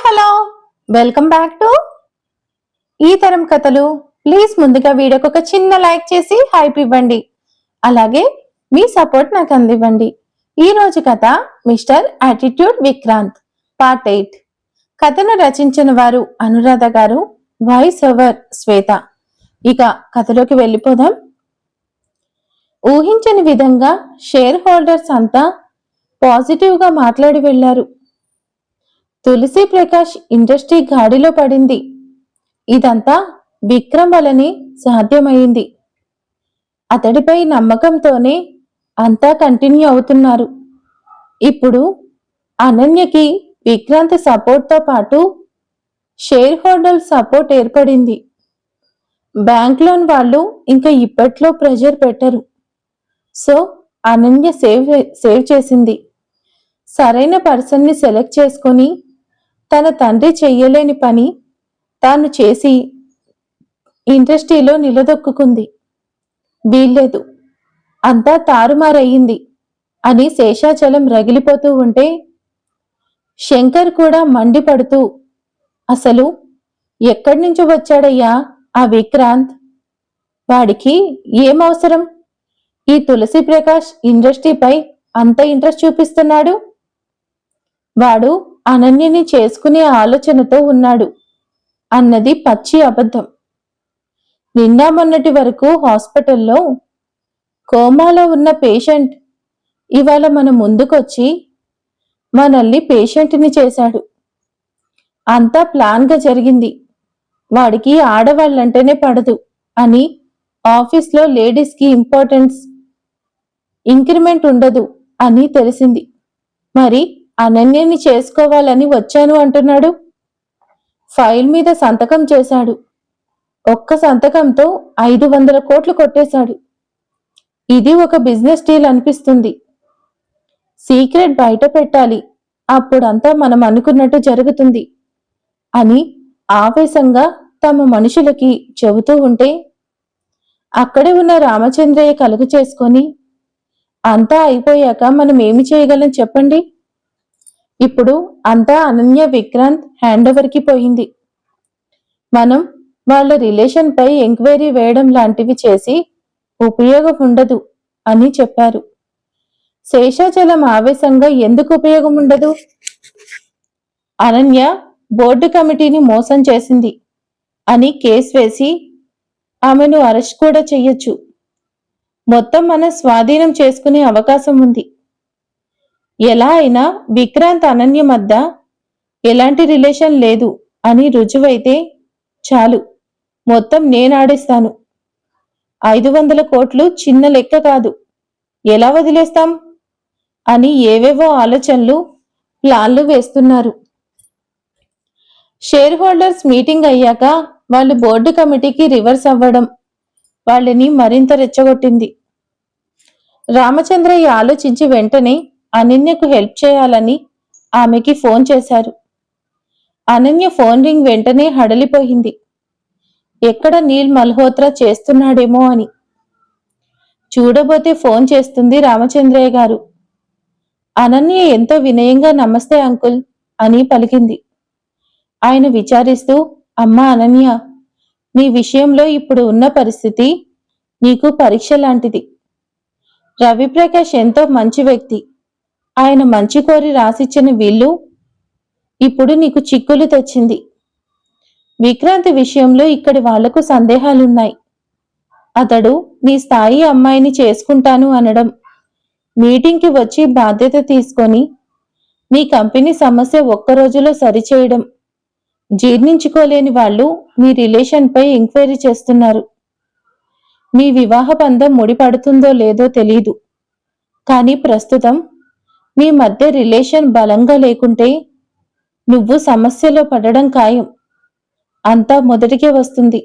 Hello welcome back to ఈ తరం కథలు. ప్లీజ్ ముందుగా వీడియోకి ఒక చిన్న లైక్ చేసి హైప్ ఇవ్వండి. అలాగే మీ సపోర్ట్ నాకు అందివ్వండి. ఈ రోజు కథ మిస్టర్ యాటిట్యూడ్ విక్రాంత్ పార్ట్ 8. కథను రచించిన వారు అనురాధ గారు, వాయిస్ ఓవర్ శ్వేత. ఇక కథలోకి వెళ్ళిపోదాం. ఊహించని విధంగా షేర్ హోల్డర్స్ అంతా పాజిటివ్ గా మాట్లాడి వెళ్లారు. తులసి ప్రకాష్ ఇండస్ట్రీ గాడిలో పడింది. ఇదంతా విక్రమ్ వలని సాధ్యమైంది. అతడిపై నమ్మకంతోనే అంతా కంటిన్యూ అవుతున్నారు. ఇప్పుడు అనన్యకి విక్రాంత్ సపోర్ట్తో పాటు షేర్ హోల్డర్ సపోర్ట్ ఏర్పడింది. బ్యాంక్ లోన్ వాళ్ళు ఇంకా ఇప్పట్లో ప్రెజర్ పెట్టరు. సో అనన్య సేవ్ చేసింది. సరైన పర్సన్ని సెలెక్ట్ చేసుకొని తన తండ్రి చెయ్యలేని పని తాను చేసి ఇండస్ట్రీలో నిలదొక్కుంది. వీల్లేదు, అంతా తారుమారయ్యింది అని శేషాచలం రగిలిపోతూ ఉంటే శంకర్ కూడా మండిపడుతూ, అసలు ఎక్కడి నుంచి వచ్చాడయ్యా ఆ విక్రాంత్? వాడికి ఏమవసరం ఈ తులసి ప్రకాష్ ఇండస్ట్రీపై అంత ఇంట్రెస్ట్ చూపిస్తున్నాడు? వాడు అనన్యని చేసుకునే ఆలోచనతో ఉన్నాడు అన్నది పచ్చి అబద్ధం. నిన్న మొన్నటి వరకు హాస్పిటల్లో కోమాలో ఉన్న పేషెంట్ ఇవాళ మన ముందుకొచ్చి మనల్ని పేషెంట్ని చేశాడు. అంతా ప్లాన్గా జరిగింది. వాడికి ఆడవాళ్ళంటేనే పడదు అని ఆఫీస్లో లేడీస్కి ఇంక్రిమెంట్ ఉండదు అని తెలిసింది. మరి అనన్యని చేసుకోవాలని వచ్చాను అంటున్నాడు. ఫైల్ మీద సంతకం చేశాడు. ఒక్క సంతకంతో 500 కోట్లు కొట్టేశాడు. ఇది ఒక బిజినెస్ డీల్ అనిపిస్తుంది. సీక్రెట్ బయట పెట్టాలి, అప్పుడంతా మనం అనుకున్నట్టు జరుగుతుంది అని ఆవేశంగా తమ మనుషులకి చెబుతూ ఉంటే అక్కడే ఉన్న రామచంద్రయ్య కలుగు చేసుకొని, అంతా అయిపోయాక మనం ఏమి చేయగలం చెప్పండి? ఇప్పుడు అంతా అనన్య విక్రాంత్ హ్యాండ్ ఓవర్కి పోయింది. మనం వాళ్ళ రిలేషన్ పై ఎంక్వైరీ వేయడం లాంటివి చేసి ఉపయోగం ఉండదు అని చెప్పారు. శేషాచలం ఆవేశంగా, ఎందుకు ఉపయోగం ఉండదు? అనన్య బోర్డు కమిటీని మోసం చేసింది అని కేసు వేసి ఆమెను అరెస్ట్ కూడా చెయ్యొచ్చు. మొత్తం మన స్వాధీనం చేసుకునే అవకాశం ఉంది. ఎలా అయినా విక్రాంత్ అనన్య మధ్య ఎలాంటి రిలేషన్ లేదు అని రుజువైతే చాలు, మొత్తం నేనాడేస్తాను. 500 కోట్లు చిన్న లెక్క కాదు, ఎలా వదిలేస్తాం అని ఏవేవో ఆలోచనలు, ప్లాన్లు వేస్తున్నారు. షేర్ హోల్డర్స్ మీటింగ్ అయ్యాక వాళ్ళు బోర్డు కమిటీకి రివర్స్ అవ్వడం వాళ్ళని మరింత రెచ్చగొట్టింది. రామచంద్రయ్య ఆలోచించి వెంటనే అనన్యకు హెల్ప్ చేయాలని ఆమెకి ఫోన్ చేశారు. అనన్య ఫోన్ రింగ్ వెంటనే హడలిపోయింది. ఎక్కడ నీల్ మల్హోత్రా చేస్తున్నాడేమో అని. చూడబోతే ఫోన్ చేస్తుంది రామచంద్రయ్య గారు. అనన్య ఎంతో వినయంగా నమస్తే అంకుల్ అని పలికింది. ఆయన విచారిస్తూ, అమ్మా అనన్య, నీ విషయంలో ఇప్పుడు ఉన్న పరిస్థితి నీకు పరీక్ష లాంటిది. రవిప్రకాష్ ఎంతో మంచి వ్యక్తి. ఆయన మంచి కోరి రాసిచ్చిన వీళ్ళు ఇప్పుడు నీకు చిక్కులు తెచ్చింది. విక్రాంత్ విషయంలో ఇక్కడి వాళ్లకు సందేహాలున్నాయి. అతడు నీ స్థాయి అమ్మాయిని చేసుకుంటాను అనడం, మీటింగ్కి వచ్చి బాధ్యత తీసుకొని నీ కంపెనీ సమస్య ఒక్కరోజులో సరిచేయడం జీర్ణించుకోలేని వాళ్ళు మీ రిలేషన్పై ఎంక్వైరీ చేస్తున్నారు. మీ వివాహ బంధం ముడిపడుతుందో లేదో తెలీదు, కానీ ప్రస్తుతం మీ మధ్య రిలేషన్ బలంగా లేకుంటే నువ్వు సమస్యలో పడడం ఖాయం. అంతా మొదటికే వస్తుంది.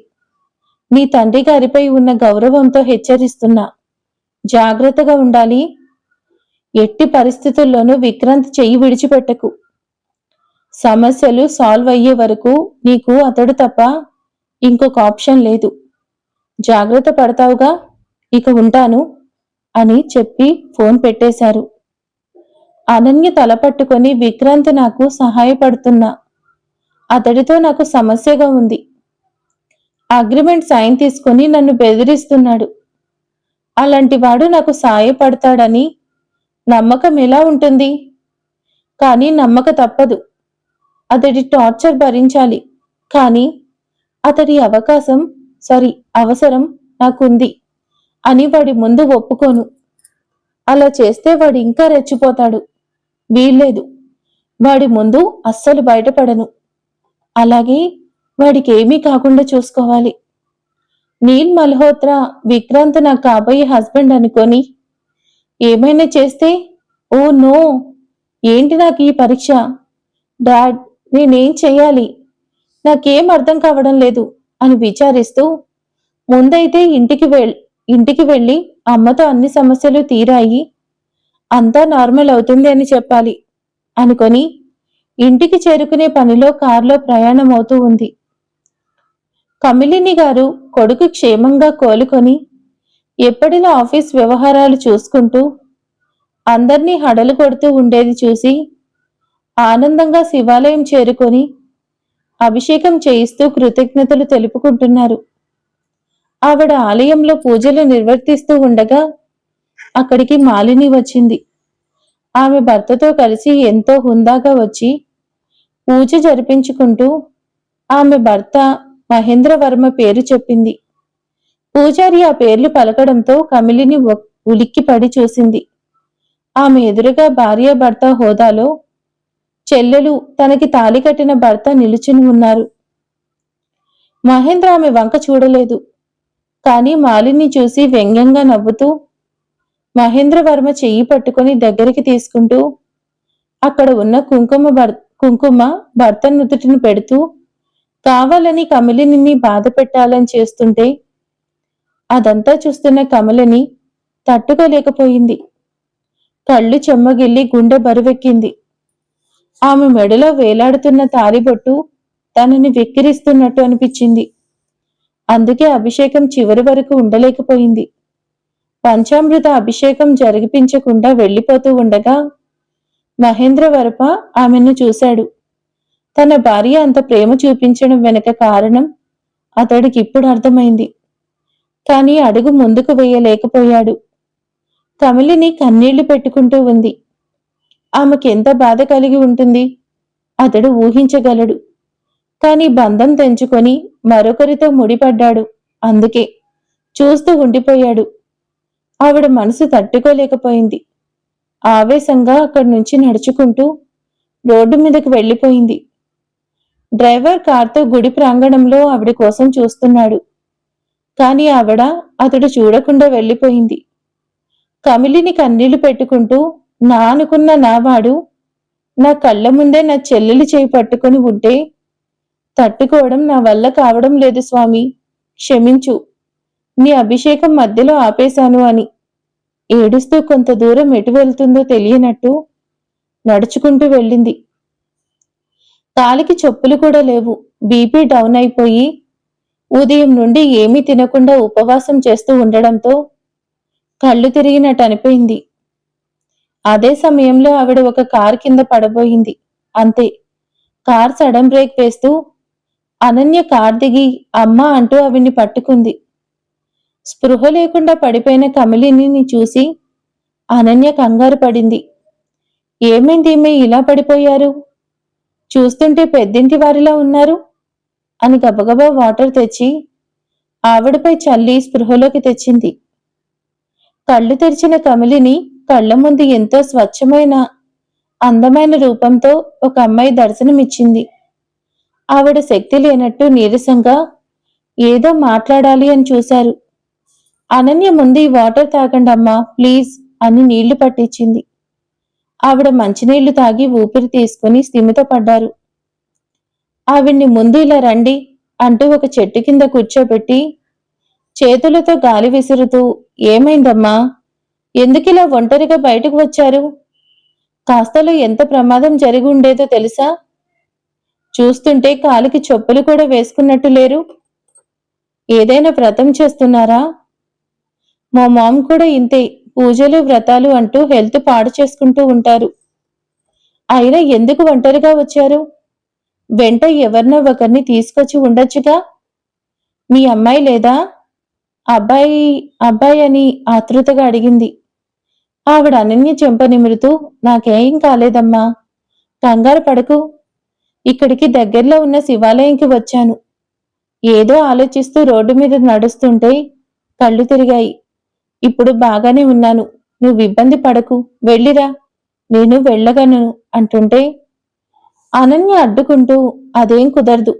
నీ తండ్రి గారిపై ఉన్న గౌరవంతో హెచ్చరిస్తున్నా, జాగ్రత్తగా ఉండాలి. ఎట్టి పరిస్థితుల్లోనూ విక్రాంత్ చెయ్యి విడిచిపెట్టకు. సమస్యలు సాల్వ్ అయ్యే వరకు నీకు అతడు తప్ప ఇంకొక ఆప్షన్ లేదు. జాగ్రత్త పడతావుగా, ఇక ఉంటాను అని చెప్పి ఫోన్ పెట్టేశారు. అనన్య తలపట్టుకొని, విక్రాంత్ నాకు సహాయపడుతున్నా, అతడితో నాకు సమస్యగా ఉంది. అగ్రిమెంట్ సైన్ తీసుకుని నన్ను బెదిరిస్తున్నాడు. అలాంటి వాడు నాకు సాయపడతాడని నమ్మకం ఎలా ఉంటుంది? కానీ నమ్మక తప్పదు. అతడి టార్చర్ భరించాలి. కానీ అతడి అవసరం నాకుంది అని వాడి ముందు ఒప్పుకోను. అలా చేస్తే వాడు ఇంకా రెచ్చిపోతాడు. వీల్లేదు. వాడి ముందు అస్సలు బయటపడను. అలాగే వాడికి ఏమీ కాకుండా చూసుకోవాలి. నీల్ మల్హోత్రా విక్రాంత్ నా కాబోయే హస్బెండ్ అనుకొని ఏమైనా చేస్తే, ఓ నో, ఏంటి నాకు ఈ పరీక్ష? డాడ్, నేనేం చెయ్యాలి? నాకేం అర్థం కావడం లేదు అని విచారిస్తూ, ముందైతే ఇంటికి వెళ్ళి అమ్మతో అన్ని సమస్యలు తీరాయి, అంతా నార్మల్ అవుతుంది అని చెప్పాలి అనుకొని ఇంటికి చేరుకునే పనిలో కారులో ప్రయాణం అవుతూ ఉంది. కమిలిని గారు కొడుకు క్షేమంగా కోలుకొని ఎప్పటిలా ఆఫీస్ వ్యవహారాలు చూసుకుంటూ అందర్నీ హడలు కొడుతూ ఉండేది చూసి ఆనందంగా శివాలయం చేరుకొని అభిషేకం చేయిస్తూ కృతజ్ఞతలు తెలుపుకుంటున్నారు. ఆవిడ ఆలయంలో పూజలు నిర్వర్తిస్తూ ఉండగా అక్కడికి మాలిని వచ్చింది. ఆమె భర్తతో కలిసి ఎంతో హుందాగా వచ్చి పూజ జరిపించుకుంటూ ఆమె భర్త మహేంద్రవర్మ పేరు చెప్పింది. పూజారి ఆ పేర్లు పలకడంతో కమిలిని ఉలిక్కిపడి చూసింది. ఆమె ఎదురుగా భార్యాభర్త హోదాలో చెల్లెలు, తనకి తాళి కట్టిన భర్త నిలుచుని ఉన్నారు. మహేంద్ర ఆమె వంక చూడలేదు. కాని మాలిని చూసి వ్యంగ్యంగా నవ్వుతూ మహేంద్రవర్మ చెయ్యి పట్టుకుని దగ్గరికి తీసుకుంటూ అక్కడ ఉన్న కుంకుమ భర్త నుదుటిని పెడుతూ కావాలని కమలిని బాధ పెట్టాలని చేస్తుంటే అదంతా చూస్తున్న కమలని తట్టుకోలేకపోయింది. కళ్ళు చెమ్మగిల్లి గుండె బరువెక్కింది. ఆమె మెడలో వేలాడుతున్న తాలిబొట్టు తనని వెక్కిరిస్తున్నట్టు అనిపించింది. అందుకే అభిషేకం చివరి వరకు ఉండలేకపోయింది. పంచామృత అభిషేకం జరిపించకుండా వెళ్లిపోతూ ఉండగా మహేంద్రవర్మ ఆమెను చూశాడు. తన భార్య అంత ప్రేమ చూపించడం వెనక కారణం అతడికి ఇప్పుడు అర్థమైంది. కాని అడుగు ముందుకు వేయలేకపోయాడు. కమలిని కన్నీళ్లు పెట్టుకుంటూ ఉంది. ఆమెకెంత బాధ కలిగి ఉంటుంది అతడు ఊహించగలడు. కాని బంధం తెంచుకొని మరొకరితో ముడిపడ్డాడు. అందుకే చూస్తూ ఉండిపోయాడు. ఆవిడ మనసు తట్టుకోలేకపోయింది. ఆవేశంగా అక్కడి నుంచి నడుచుకుంటూ రోడ్డు మీదకు వెళ్లిపోయింది. డ్రైవర్ కార్తో గుడి ప్రాంగణంలో ఆవిడ కోసం చూస్తున్నాడు. కాని ఆవిడ అతడు చూడకుండా వెళ్లిపోయింది. కమిలిని కన్నీళ్లు పెట్టుకుంటూ నా అనుకున్న నావాడు నా కళ్ళ ముందే నా చెల్లెలి చేయి పట్టుకుని ఉంటే తట్టుకోవడం నా వల్ల కావడం లేదు స్వామి, క్షమించు, నీ అభిషేకం మధ్యలో ఆపేశాను అని ఏడుస్తూ కొంత దూరం ఎటు వెళ్తుందో తెలియనట్టు నడుచుకుంటూ వెళ్ళింది. కాలికి చెప్పులు కూడా లేవు. బీపీ డౌన్ అయిపోయి ఉదయం నుండి ఏమీ తినకుండా ఉపవాసం చేస్తూ ఉండడంతో కళ్ళు తిరిగినట్టు అనిపోయింది. అదే సమయంలో ఆవిడ ఒక కారు కింద పడబోయింది. అంతే, కార్ సడన్ బ్రేక్ వేస్తూ అనన్య కార్ దిగి అమ్మా అంటూ ఆవిడ్ని పట్టుకుంది. స్పృహ లేకుండా పడిపోయిన కమలిని చూసి అనన్య కంగారు పడింది. ఏమైంది, ఈమె ఇలా పడిపోయారు? చూస్తుంటే పెద్దింటి వారిలా ఉన్నారు అని గబగబా వాటర్ తెచ్చి ఆవిడపై చల్లి స్పృహలోకి తెచ్చింది. కళ్ళు తెరిచిన కమలిని కళ్ల ముందు ఎంతో స్వచ్ఛమైన అందమైన రూపంతో ఒక అమ్మాయి దర్శనమిచ్చింది. ఆవిడ శక్తి లేనట్టు నీరసంగా ఏదో మాట్లాడాలి అని చూశారు. అనన్య ముందు ఈ వాటర్ తాగండి అమ్మా ప్లీజ్ అని నీళ్లు పట్టించింది. ఆవిడ మంచినీళ్లు తాగి ఊపిరి తీసుకుని స్థిమితపడ్డారు. ఆవిడ్ని ముందు ఇలా రండి అంటూ ఒక చెట్టు కింద కూర్చోబెట్టి చేతులతో గాలి విసురుతూ ఏమైందమ్మా, ఎందుకిలా ఒంటరిగా బయటకు వచ్చారు? కాస్తలో ఎంత ప్రమాదం జరిగి ఉండేదో తెలుసా? చూస్తుంటే కాలికి చెప్పులు కూడా వేసుకున్నట్టు లేరు. ఏదైనా వ్రతం చేస్తున్నారా? మా మామ్ కూడా ఇంతే, పూజలు వ్రతాలు అంటూ హెల్త్ పాడు చేసుకుంటూ ఉంటారు. అయినా ఎందుకు ఒంటరిగా వచ్చారు? వెంట ఎవరినో ఒకరిని తీసుకొచ్చి ఉండొచ్చుగా. మీ అమ్మాయి లేదా? అబ్బాయి అబ్బాయి అని ఆతృతగా అడిగింది. ఆవిడ అనన్య చెంప నిమురుతూ, నాకేం కాలేదమ్మా, కంగారు పడకు. ఇక్కడికి దగ్గరలో ఉన్న శివాలయంకి వచ్చాను. ఏదో ఆలోచిస్తూ రోడ్డు మీద నడుస్తుంటే కళ్ళు తిరిగాయి. ఇప్పుడు బాగానే ఉన్నాను. నువ్వు ఇబ్బంది పడకు, వెళ్ళిరా, నేను వెళ్ళగలను అంటుంటే అనన్య అడ్డుకుంటూ, అదేం కుదరదు.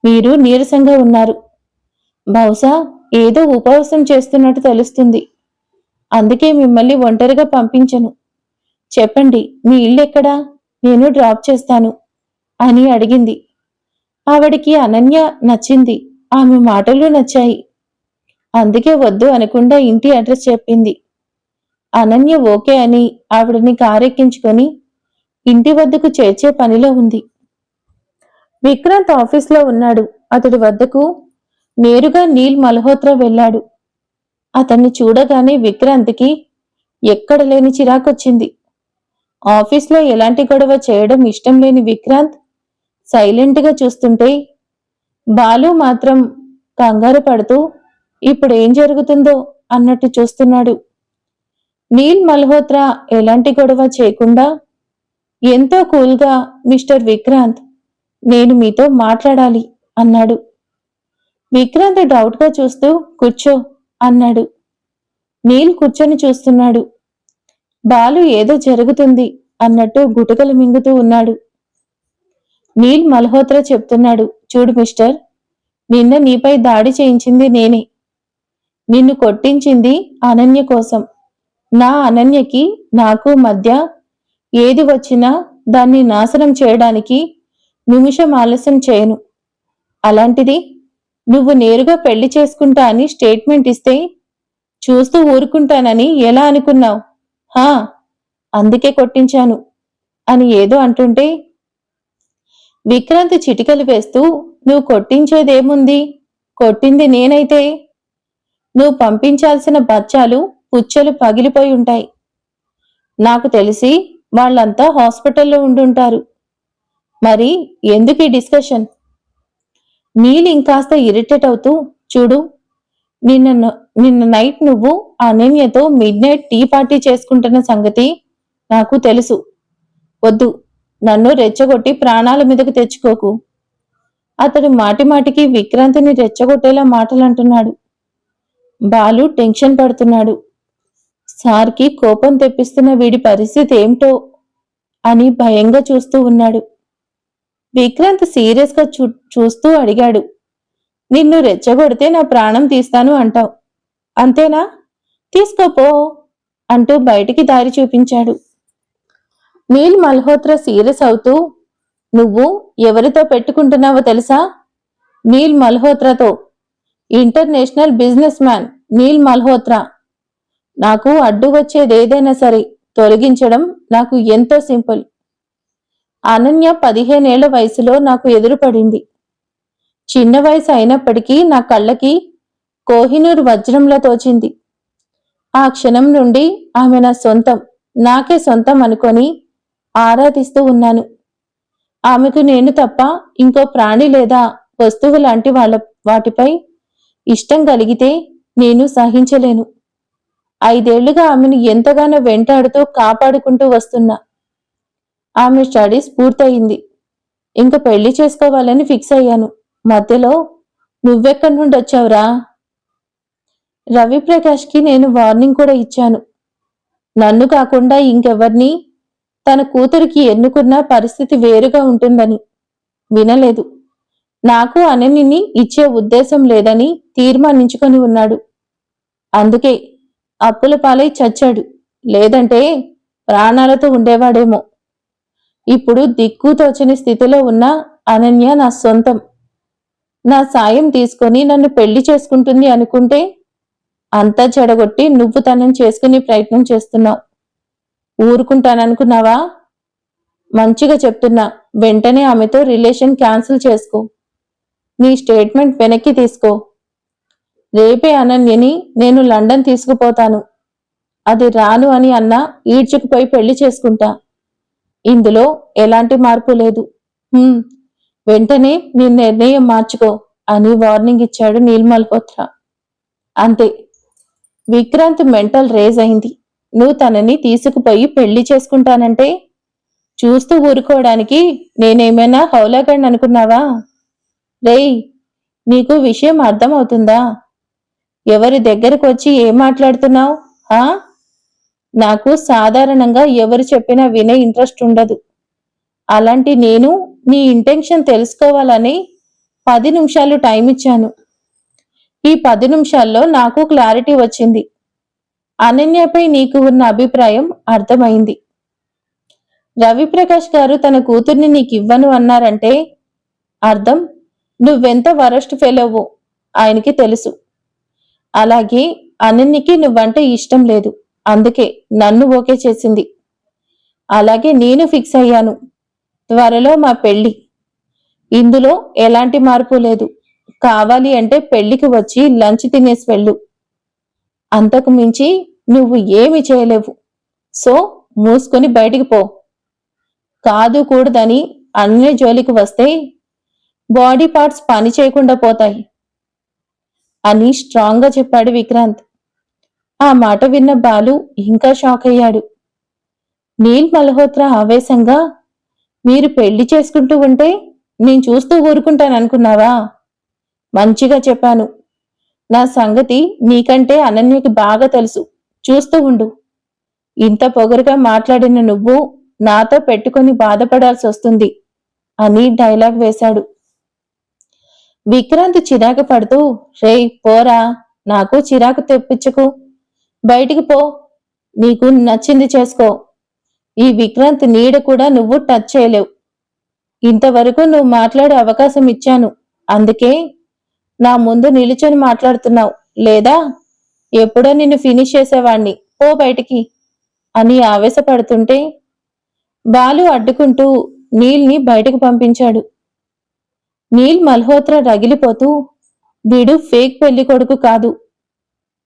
మీరు నీరసంగా ఉన్నారు. బహుశా ఏదో ఉపవాసం చేస్తున్నట్టు తెలుస్తుంది. అందుకే మిమ్మల్ని ఒంటరిగా పంపించను. చెప్పండి, మీ ఇల్లెక్కడా? నేను డ్రాప్ చేస్తాను అని అడిగింది. ఆవిడికి అనన్య నచ్చింది. ఆమె మాటలు నచ్చాయి. అందుకే వద్దు అనకుండా ఇంటి అడ్రస్ చెప్పింది. అనన్య ఓకే అని ఆవిడని కారెక్కించుకొని ఇంటి వద్దకు చేర్చే పనిలో ఉంది. విక్రాంత్ ఆఫీస్లో ఉన్నాడు. అతడి వద్దకు నేరుగా నీల్ మల్హోత్రా వెళ్ళాడు. అతన్ని చూడగానే విక్రాంత్కి ఎక్కడ లేని చిరాకొచ్చింది. ఆఫీస్లో ఎలాంటి గొడవ చేయడం ఇష్టం లేని విక్రాంత్ సైలెంట్గా చూస్తుంటే బాలు మాత్రం కంగారు పడుతూ ఇప్పుడేం జరుగుతుందో అన్నట్టు చూస్తున్నాడు. నీల్ మల్హోత్రా ఎలాంటి గొడవ చేయకుండా ఎంతో కూల్గా, మిస్టర్ విక్రాంత్, నేను మీతో మాట్లాడాలి అన్నాడు. విక్రాంత్ డౌట్గా చూస్తూ కూర్చో అన్నాడు. నీల్ కూర్చొని చూస్తున్నాడు. బాలు ఏదో జరుగుతుంది అన్నట్టు గుటకలు మింగుతూ ఉన్నాడు. నీల్ మల్హోత్రా చెప్తున్నాడు, చూడు మిస్టర్, నిన్న నీపై దాడి చేయించింది నేనే. నిన్ను కొట్టించింది అనన్య కోసం. నా అనన్యకి నాకు మధ్య ఏది వచ్చినా దాన్ని నాశనం చేయడానికి నిమిషం ఆలస్యం చేయను. అలాంటిది నువ్వు నేరుగా పెళ్లి చేసుకుంటా అని స్టేట్మెంట్ ఇస్తే చూస్తూ ఊరుకుంటానని ఎలా అనుకున్నావు? హా, అందుకే కొట్టించాను అని ఏదో అంటుంటే విక్రాంత్ చిటికలు వేస్తూ, నువ్వు కొట్టించేదేముంది? కొట్టింది నేనైతే. నువ్వు పంపించాల్సిన బచ్చాలు పుచ్చలు పగిలిపోయి ఉంటాయి. నాకు తెలిసి వాళ్ళంతా హాస్పిటల్లో ఉండుంటారు. మరి ఎందుకు ఈ డిస్కషన్? నీల్ ఇంకాస్త ఇరిటేట్ అవుతూ, చూడు, నిన్న నైట్ నువ్వు అనన్యతో మిడ్ నైట్ టీ పార్టీ చేసుకుంటున్న సంగతి నాకు తెలుసు. వద్దు, నన్ను రెచ్చగొట్టి ప్రాణాల మీదకు తెచ్చుకోకు. అతడు మాటిమాటికి విక్రాంతిని రెచ్చగొట్టేలా మాటలంటున్నాడు. బాలు టెన్షన్ పడుతున్నాడు. సార్కి కోపం తెప్పిస్తున్న వీడి పరిస్థితి ఏమిటో అని భయంగా చూస్తూ ఉన్నాడు. విక్రాంత్ సీరియస్గా చూస్తూ అడిగాడు, నిన్ను రెచ్చగొడితే నా ప్రాణం తీస్తాను అంటావు, అంతేనా? తీసుకోపో అంటూ బయటికి దారి చూపించాడు. నీల్ మల్హోత్రా సీరియస్ అవుతూ, నువ్వు ఎవరితో పెట్టుకుంటున్నావో తెలుసా? నీల్ మల్హోత్రాతో. International businessman Neil Malhotra. నాకు అడ్డు వచ్చేదేదైనా సరే తొలగించడం నాకు ఎంతో సింపుల్. అనన్య 15 ఏళ్ల వయసులో నాకు ఎదురుపడింది. చిన్న వయసు అయినప్పటికీ నా కళ్ళకి కోహినూర్ వజ్రంలా తోచింది. ఆ క్షణం నుండి ఆమె నా సొంతం, నాకే సొంతం అనుకొని ఆరాధిస్తూ ఉన్నాను. ఆమెకు నేను తప్ప ఇంకో ప్రాణి లేదా వస్తువు లాంటి వాటిపై ఇష్టం కలిగితే నేను సహించలేను. 5 ఏళ్లుగా ఆమెను ఎంతగానో వెంటాడుతూ కాపాడుకుంటూ వస్తున్నా. ఆమె స్టడీస్ పూర్తయింది. ఇంక పెళ్లి చేసుకోవాలని ఫిక్స్ అయ్యాను. మధ్యలో నువ్వెక్కడి నుండి వచ్చావురా? రవిప్రకాష్కి నేను వార్నింగ్ కూడా ఇచ్చాను. నన్ను కాకుండా ఇంకెవర్ని తన కూతురికి ఎన్నుకున్న పరిస్థితి వేరుగా ఉంటుందని. వినలేదు. నాకు అనన్యని ఇచ్చే ఉద్దేశం లేదని తీర్మానించుకొని ఉన్నాడు. అందుకే అప్పుల పాలై చచ్చాడు. లేదంటే ప్రాణాలతో ఉండేవాడేమో. ఇప్పుడు దిక్కు తోచని స్థితిలో ఉన్న అనన్య నా సొంతం. నా సాయం తీసుకొని నన్ను పెళ్లి చేసుకుంటుంది అనుకుంటే అంతా చెడగొట్టి నువ్వు తనని చేసుకునే ప్రయత్నం చేస్తున్నావు. ఊరుకుంటాననుకున్నావా? మంచిగా చెప్తున్నా, వెంటనే ఆమెతో రిలేషన్ క్యాన్సిల్ చేసుకో. నీ స్టేట్మెంట్ వెనక్కి తీసుకో. రేపే అనన్యని నేను లండన్ తీసుకుపోతాను. అది రాను అని అన్నా ఈడ్చుకుపోయి పెళ్లి చేసుకుంటా. ఇందులో ఎలాంటి మార్పు లేదు. వెంటనే నీ నిర్ణయం మార్చుకో అని వార్నింగ్ ఇచ్చాడు నీల్ మల్హోత్రా. అంతే, విక్రాంత్ మెంటల్ రేజ్ అయింది. నువ్వు తనని తీసుకుపోయి పెళ్లి చేసుకుంటానంటే చూస్తూ ఊరుకోవడానికి నేనేమైనా హౌలాగాడిని అనుకున్నావా? రేయ్, నీకు విషయం అర్థమవుతుందా? ఎవరి దగ్గరకు వచ్చి ఏం మాట్లాడుతున్నావు? నాకు సాధారణంగా ఎవరు చెప్పినా వినే ఇంట్రెస్ట్ ఉండదు. అలాంటి నేను నీ ఇంటెన్షన్ తెలుసుకోవాలని 10 నిమిషాలు టైం ఇచ్చాను. ఈ 10 నిమిషాల్లో నాకు క్లారిటీ వచ్చింది. అనన్యపై నీకు ఉన్న అభిప్రాయం అర్థమైంది. రవిప్రకాష్ గారు తన కూతుర్ని నీకు ఇవ్వను అన్నారంటే అర్థం నువ్వెంత వరస్ట్ ఫెలోవో ఆయనకి తెలుసు. అలాగే అనన్యకి నువ్వంటే ఇష్టం లేదు, అందుకే నన్ను ఓకే చేసింది. అలాగే నేను ఫిక్స్ అయ్యాను, త్వరలో మా పెళ్లి. ఇందులో ఎలాంటి మార్పు లేదు. కావాలి అంటే పెళ్లికి వచ్చి లంచ్ తినేసి వెళ్ళు. అంతకు మించి నువ్వు ఏమి చేయలేవు. సో మూసుకొని బయటికి పో. కాదు కూడదని అన్ని జోలికి వస్తే బాడీ పార్ట్స్ పని చేయకుండా పోతాయి అని స్ట్రాంగ్ గా చెప్పాడు విక్రాంత్. ఆ మాట విన్న బాలు ఇంకా షాక్ అయ్యాడు. నీల్ మల్హోత్రా ఆవేశంగా, మీరు పెళ్లి చేసుకుంటూ ఉంటే నేను చూస్తూ ఊరుకుంటాననుకున్నావా? మంచిగా చెప్పాను. నా సంగతి నీకంటే అనన్యకి బాగా తెలుసు. చూస్తూ ఉండు. ఇంత పొగరుగా మాట్లాడిన నువ్వు నాతో పెట్టుకొని బాధపడాల్సి వస్తుంది అని డైలాగ్ వేశాడు. విక్రాంత్ చిరాకు పడుతూ, రేయ్ పోరా, నాకు చిరాకు తెప్పించకు. బయటికి పో. నీకు నచ్చింది చేసుకో. ఈ విక్రాంత్ నీడ కూడా నువ్వు టచ్ చేయలేవు. ఇంతవరకు నువ్వు మాట్లాడే అవకాశం ఇచ్చాను, అందుకే నా ముందు నిలుచొని మాట్లాడుతున్నావు. లేదా ఎప్పుడో నిన్ను ఫినిష్ చేసేవాణ్ణి. పో బయటికి అని ఆవేశపడుతుంటే బాలు అడ్డుకుంటూ నీల్ని బయటకు పంపించాడు. నీల్ మల్హోత్రా రగిలిపోతూ, వీడు ఫేక్ పెళ్లి కొడుకు కాదు,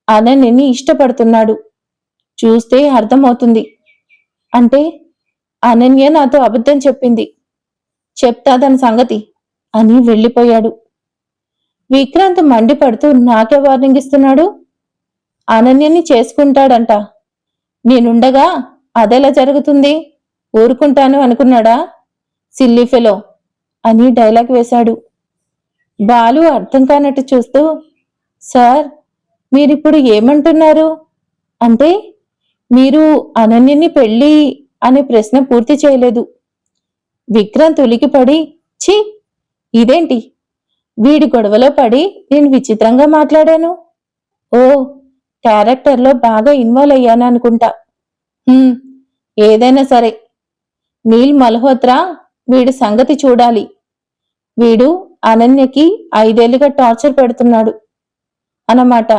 అనన్యని ఇష్టపడుతున్నాడు. చూస్తే అర్థమవుతుంది. అంటే అనన్య నాతో అబద్ధం చెప్పింది, చెప్తా దాని సంగతి అని వెళ్ళిపోయాడు. విక్రాంత్ మండిపడుతూ, నాకే వార్నింగ్ ఇస్తున్నాడు? అనన్యని చేసుకుంటాడంట. నేనుండగా అదెలా జరుగుతుంది? ఊరుకుంటాను అనుకున్నాడా? సిల్లీ ఫెలో అని డైలాగ్ వేశాడు. బాలు అర్థం కానట్టు చూస్తూ, సార్ మీరిప్పుడు ఏమంటున్నారు? అంటే మీరు అనన్యని పెళ్ళి అనే ప్రశ్న పూర్తి చేయలేదు. విక్రాంత్ ఉలికిపడి, ఛీ, ఇదేంటి? వీడి గొడవలో పడి నేను విచిత్రంగా మాట్లాడాను. ఓ, క్యారెక్టర్లో బాగా ఇన్వాల్వ్ అయ్యాను అనుకుంటా. ఏదైనా సరే, నీల్ మల్హోత్రా వీడి సంగతి చూడాలి. వీడు అనన్యకి 5 ఏళ్లుగా టార్చర్ పెడుతున్నాడు అన్నమాట.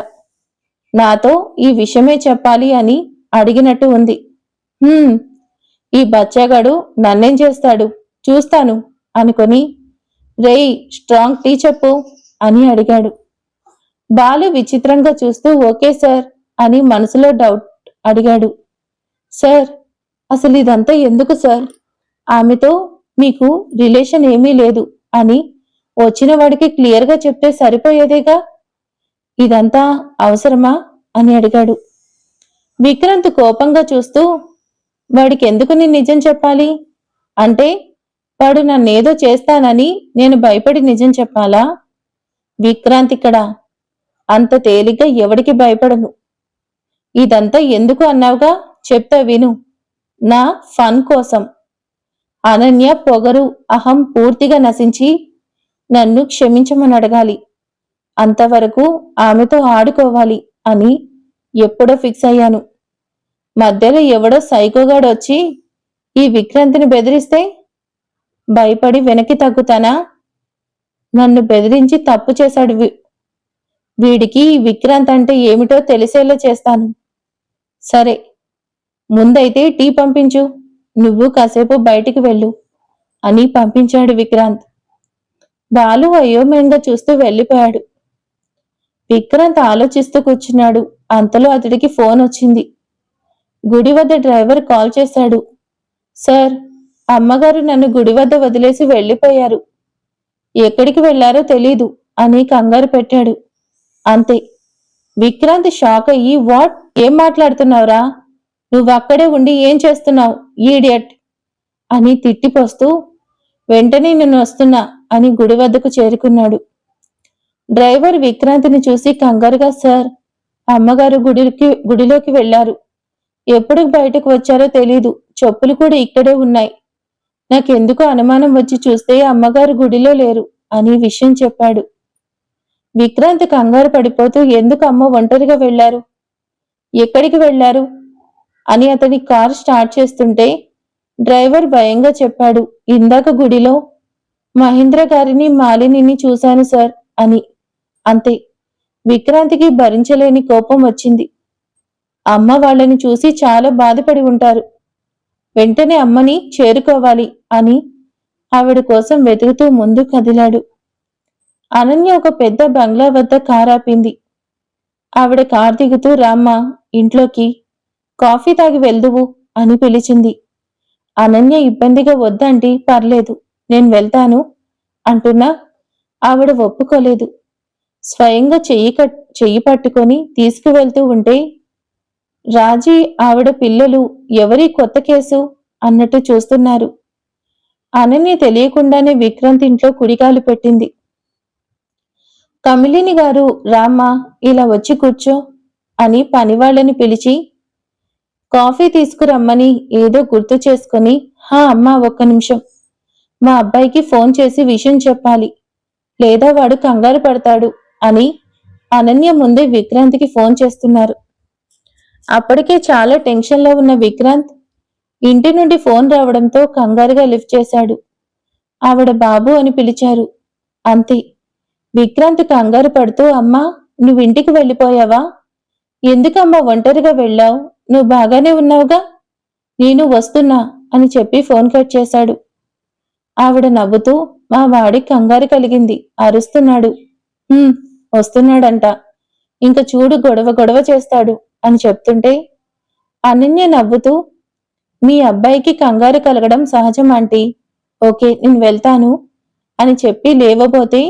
నాతో ఈ విషయమే చెప్పాలి అని అడిగినట్టు ఉంది. ఈ బచ్చాగాడు నన్నేం చేస్తాడు చూస్తాను అనుకొని, రేయ్ స్ట్రాంగ్ టీ చెప్పు అని అడిగాడు. బాలు విచిత్రంగా చూస్తూ, ఓకే సార్ అని మనసులో డౌట్ అడిగాడు. సార్ అసలు ఇదంతా ఎందుకు సార్? ఆమెతో మీకు రిలేషన్ ఏమీ లేదు అని వచ్చిన వాడికి క్లియర్గా చెప్తే సరిపోయేదేగా. ఇదంతా అవసరమా అని అడిగాడు. విక్రాంత్ కోపంగా చూస్తూ, వాడికి ఎందుకు నేను నిజం చెప్పాలి? అంటే వాడు నన్నేదో చేస్తానని నేను భయపడి నిజం చెప్పాలా? విక్రాంత్ ఇక్కడ అంత తేలిగ్గా ఎవడికి భయపడను. ఇదంతా ఎందుకు అన్నావుగా, చెప్తా విను. నా ఫన్ కోసం. అనన్య పొగరు అహం పూర్తిగా నశించి నన్ను క్షమించమని అడగాలి. అంతవరకు ఆమెతో ఆడుకోవాలి అని ఎప్పుడో ఫిక్స్ అయ్యాను. మధ్యలో ఎవడో సైకోగాడొచ్చి ఈ విక్రాంతిని బెదిరిస్తే భయపడి వెనక్కి తగ్గుతానా? నన్ను బెదిరించి తప్పు చేశాడు. వీడికి ఈ విక్రాంత్ అంటే ఏమిటో తెలిసేలా చేస్తాను. సరే, ముందైతే టీ పంపించు. నువ్వు కాసేపు బయటికి వెళ్ళు అని పంపించాడు విక్రాంత్. బాలు అయోమయంగా చూస్తూ వెళ్ళిపోయాడు. విక్రాంత్ ఆలోచిస్తూ కూర్చున్నాడు. అంతలో అతడికి ఫోన్ వచ్చింది. గుడి వద్ద డ్రైవర్ కాల్ చేశాడు. సార్, అమ్మగారు నన్ను గుడి వద్ద వదిలేసి వెళ్ళిపోయారు. ఎక్కడికి వెళ్లారో తెలీదు అని కంగారు పెట్టాడు. అంతే. విక్రాంత్ షాక్ అయ్యి, వాట్, ఏం మాట్లాడుతున్నావురా? నువ్వక్కడే ఉండి ఏం చేస్తున్నావు, ఈడియట్ అని తిట్టిపోస్తూ, వెంటనే నేను వస్తున్నా అని గుడి వద్దకు చేరుకున్నాడు. డ్రైవర్ విక్రాంతిని చూసి కంగారుగా, సార్, అమ్మగారు గుడిలోకి వెళ్లారు. ఎప్పుడు బయటకు వచ్చారో తెలీదు. చెప్పులు కూడా ఇక్కడే ఉన్నాయి. నాకెందుకో అనుమానం వచ్చి చూస్తే అమ్మగారు గుడిలో లేరు అని విషయం చెప్పాడు. విక్రాంత్ కంగారు పడిపోతూ, ఎందుకు అమ్మ ఒంటరిగా వెళ్లారు, ఎక్కడికి వెళ్లారు అని అతని కార్ స్టార్ట్ చేస్తుంటే డ్రైవర్ భయంగా చెప్పాడు, ఇందాక గుడిలో మహేంద్ర గారిని మాలినిని చూశాను సార్ అని. అంతే. విక్రాంతికి భరించలేని కోపం వచ్చింది. అమ్మ వాళ్ళని చూసి చాలా బాధపడి ఉంటారు. వెంటనే అమ్మని చేరుకోవాలి అని ఆవిడ కోసం వెతుకుతూ ముందు కదిలాడు. అనన్య ఒక పెద్ద బంగ్లా వద్ద కారాపింది. ఆవిడ కార్ దిగుతూ, రామ్మా ఇంట్లోకి, కాఫీ తాగి వెళ్దువు అని పిలిచింది. అనన్య ఇబ్బందిగా, వద్దండి, పర్లేదు, నేను వెళ్తాను అంటున్నా ఆవిడ ఒప్పుకోలేదు. స్వయంగా చెయ్యి పట్టుకొని తీసుకువెళ్తూ ఉంటే రాజీ ఆవిడ పిల్లలు ఎవరి కొత్త కేసు అన్నట్టు చూస్తున్నారు. అనన్య తెలియకుండానే విక్రాంత్ ఇంట్లో కుడికాలు పెట్టింది. కమిలిని గారు, రామ్మా ఇలా వచ్చి కూర్చో అని పనివాళ్లని పిలిచి కాఫీ తీసుకురమ్మని ఏదో గుర్తు చేసుకుని, హా అమ్మా, ఒక్క నిమిషం, మా అబ్బాయికి ఫోన్ చేసి విషయం చెప్పాలి, లేదా వాడు కంగారు పడతాడు అని అనన్య ముందే విక్రాంత్కి ఫోన్ చేస్తున్నారు. అప్పటికే చాలా టెన్షన్లో ఉన్న విక్రాంత్ ఇంటి నుండి ఫోన్ రావడంతో కంగారుగా లిఫ్ట్ చేశాడు. ఆవిడ బాబు అని పిలిచారు. అంతే. విక్రాంత్ కంగారు పడుతూ, అమ్మా, నువ్వింటికి వెళ్ళిపోయావా? ఎందుకమ్మా ఒంటరిగా వెళ్ళావు? నువ్వు బాగానే ఉన్నావుగా? నేను వస్తున్నా అని చెప్పి ఫోన్ కట్ చేశాడు. ఆవిడ నవ్వుతూ, మా వాడికి కంగారు కలిగింది, అరుస్తున్నాడు. వస్తున్నాడంట, ఇంక చూడు, గొడవ చేస్తాడు అని చెప్తుంటే అనన్య నవ్వుతూ, మీ అబ్బాయికి కంగారు కలగడం సహజం ఆంటీ, ఓకే, నేను వెళ్తాను అని చెప్పి లేవబోతే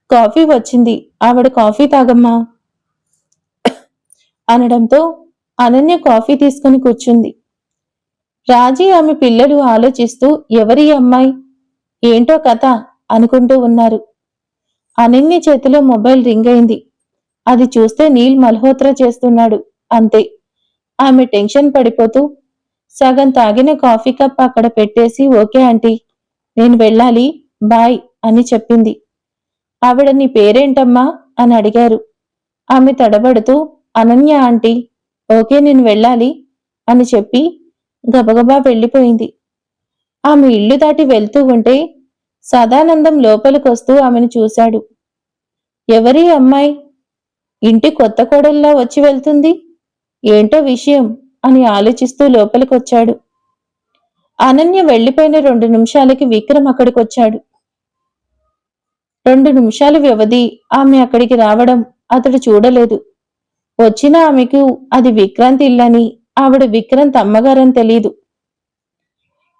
కాఫీ వచ్చింది. ఆవిడ కాఫీ తాగమ్మా అనడంతో అనన్య కాఫీ తీసుకుని కూర్చుంది. రాజీ ఆమె పిల్లలు ఆలోచిస్తూ, ఎవరి అమ్మాయి, ఏంటో కథ అనుకుంటూ ఉన్నారు. అనన్య చేతిలో మొబైల్ రింగ్ అయింది. అది చూస్తే నీల్ మల్హోత్రా చేస్తున్నాడు. అంతే. ఆమె టెన్షన్ పడిపోతూ సగం తాగిన కాఫీ కప్ అక్కడ పెట్టేసి, ఓకే ఆంటీ, నేను వెళ్ళాలి, బాయ్ అని చెప్పింది. ఆవిడ, నీ పేరేంటమ్మా అని అడిగారు. ఆమె తడబడుతూ, అనన్య ఆంటీ, ఓకే, నేను వెళ్ళాలి అని చెప్పి గబగబా వెళ్ళిపోయింది. ఆమె ఇల్లు దాటి వెళ్తూ ఉంటే సదానందం లోపలికొస్తూ ఆమెను చూశాడు. ఎవరి అమ్మాయి, ఇంటి కొత్త కోడల్లా వచ్చి వెళ్తుంది, ఏంటో విషయం అని ఆలోచిస్తూ లోపలికొచ్చాడు. అనన్య వెళ్లిపోయిన 2 నిమిషాలకి విక్రమ్ అక్కడికొచ్చాడు. 2 నిమిషాల వ్యవధి ఆమె అక్కడికి రావడం అతడు చూడలేదు. వచ్చిన ఆమెకు అది విక్రాంత్ ఇల్లని, ఆవిడ విక్రాంత్ అమ్మగారని తెలీదు.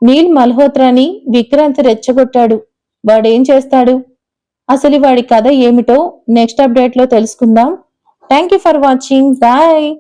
నీల్ మల్హోత్రాని విక్రాంత్ రెచ్చగొట్టాడు. వాడేం చేస్తాడు, అసలు వాడి కథ ఏమిటో నెక్స్ట్ అప్డేట్లో తెలుసుకుందాం. Thank you for watching. Bye.